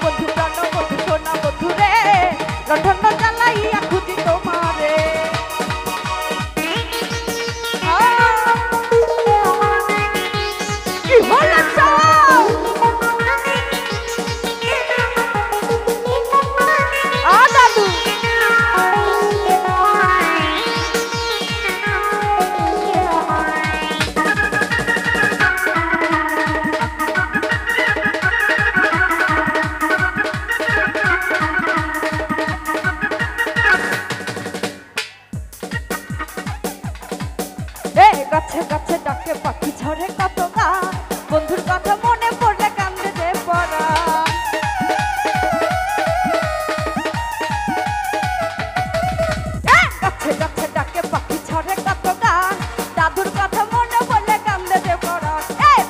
বন্ধু প্রাণ বন্ধু সোনা বন্ধু রে লণ্ঠন জ্বালাইয়া খুঁজি তোমারে কি হলো দাদু গাছে গাছে ডাকে পাখি ঝরে কত গান বন্ধুর কথা মনে পড়লে কান্দে যে পড়া গাছে গাছে ডাকে পাখি ঝরে কত গান দাদুর কথা মনে পড়লে কান্দে যে পড়া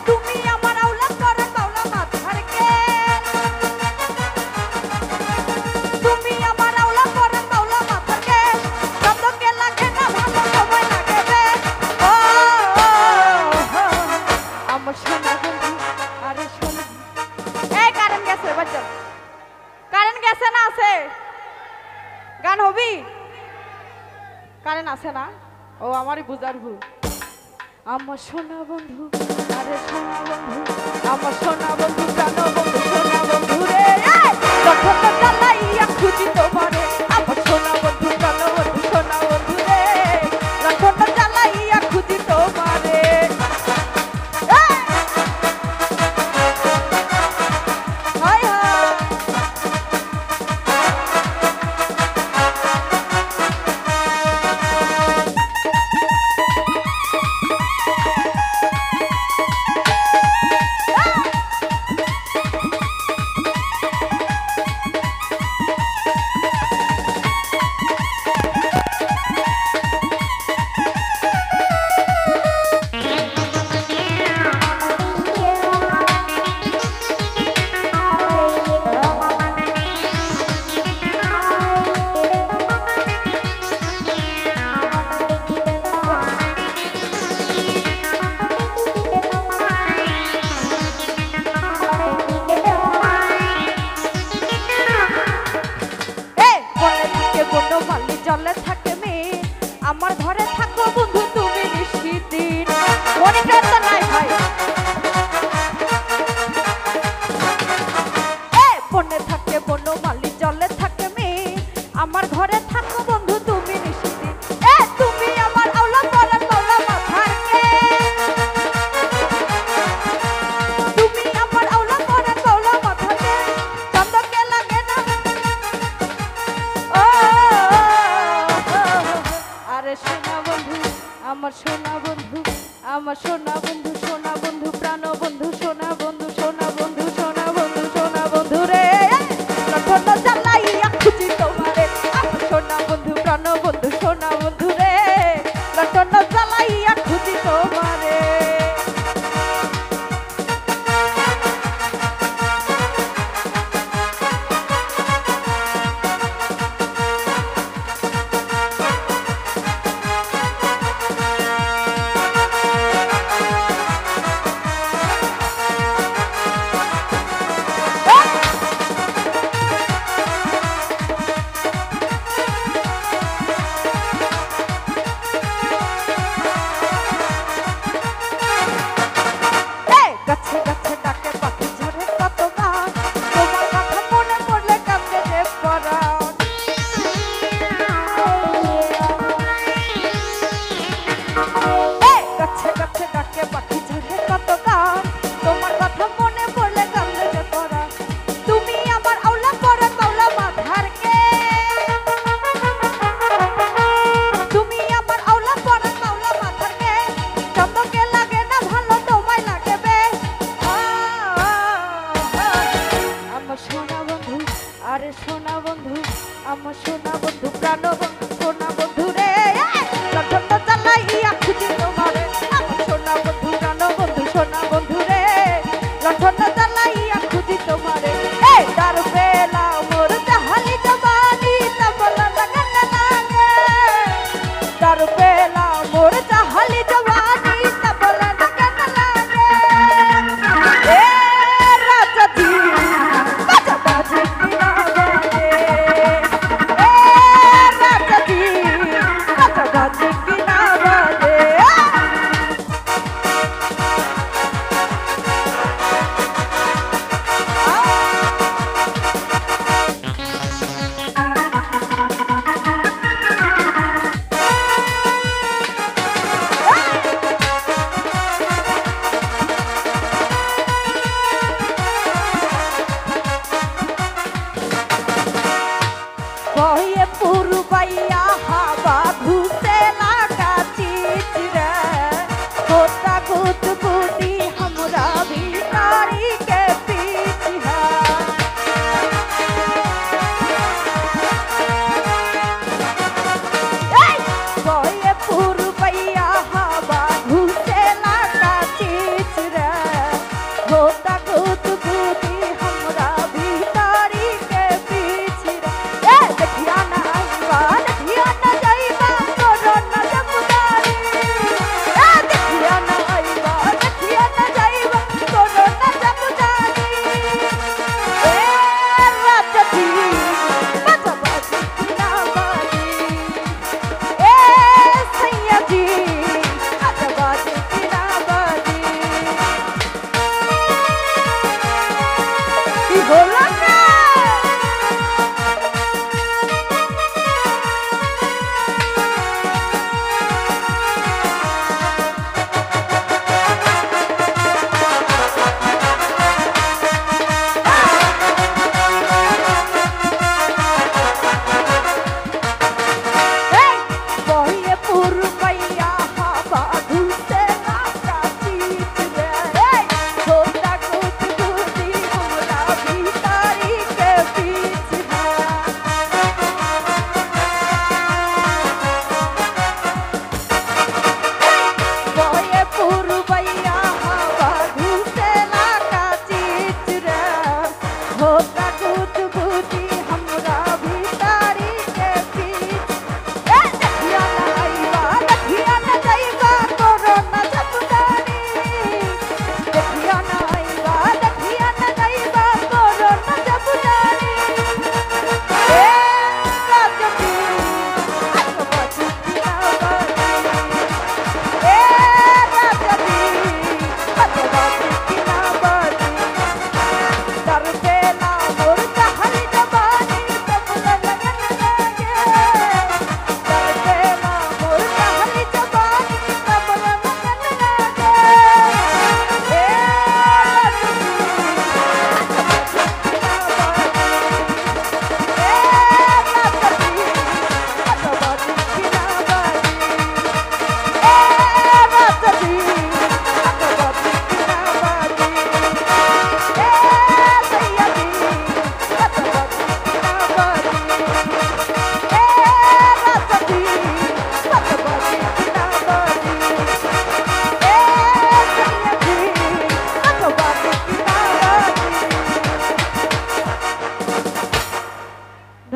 তুমি আমার আউলা করে পাওলা মাথার কে তুমি আমার আউলা করে পাওলা মাথার কে কতকে লাগে না ভালো সময় লাগে রে আমার সোনা বন্ধু আরে সোনা কারেন্ট গেছে বাচ্চা কারেন্ট গেছে না আছে গান হবি কারেন্ট আছে না ও আমারই বুঝার ভুল আমার সোনা বন্ধু আরে সোনা বন্ধু আমার সোনা বন্ধু প্রাণ বন্ধু সোনা বন্ধু রে যখন জ্বালাইয়া খুঁজি তোমারে আমার সোনা বন্ধু প্রাণ বন্ধু সোনা বন্ধু রে যখন জ্বালাইয়া খুঁজি তোমারে জলে থাকে মেয়ে আমার ঘরে থাকো বন্ধু তুমি নিশ্চিদিন মনিটর তো নাই ভাই বনে থাকে বনমালী জলে থাকে মেয়ে আমার ঘরে থাকো বন্ধু তুমি নিশ্চিদিন তুমি আমার আওলা পরা পাওলা মাথার কে তুমি আমার আওলা পরা পাওলা মাথার কে চন্দকে লাগে না সোনা বন্ধু আমার সোনা বন্ধু আমার সোনা বন্ধু সোনা বন্ধু প্রাণ বন্ধু সোনা বন্ধু সোনা বন্ধু সোনা বন্ধু সোনা বন্ধু রে লণ্ঠন জ্বালাইয়া খুঁজি তোমারে আমার সোনা বন্ধু প্রাণ বন্ধু সোনা বন্ধু রে লণ্ঠন জ্বালাইয়া খুঁজি তোমারে আমার সোনা বন্ধু প্রাণ বন্ধু সোনা বন্ধু রে লণ্ঠন জ্বালাইয়া খুঁজি তোমারে আমার সোনা বন্ধু প্রাণ বন্ধু সোনা বন্ধু রে লণ্ঠন জ্বালাইয়া খুঁজি তোমারে তার বেলা মোর জাহালি জবানি তা বলা লাগে তার বেলা মোর জাহালি জবানি তা বলা লাগে রাজা জি বাজা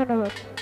ধন্যবাদ।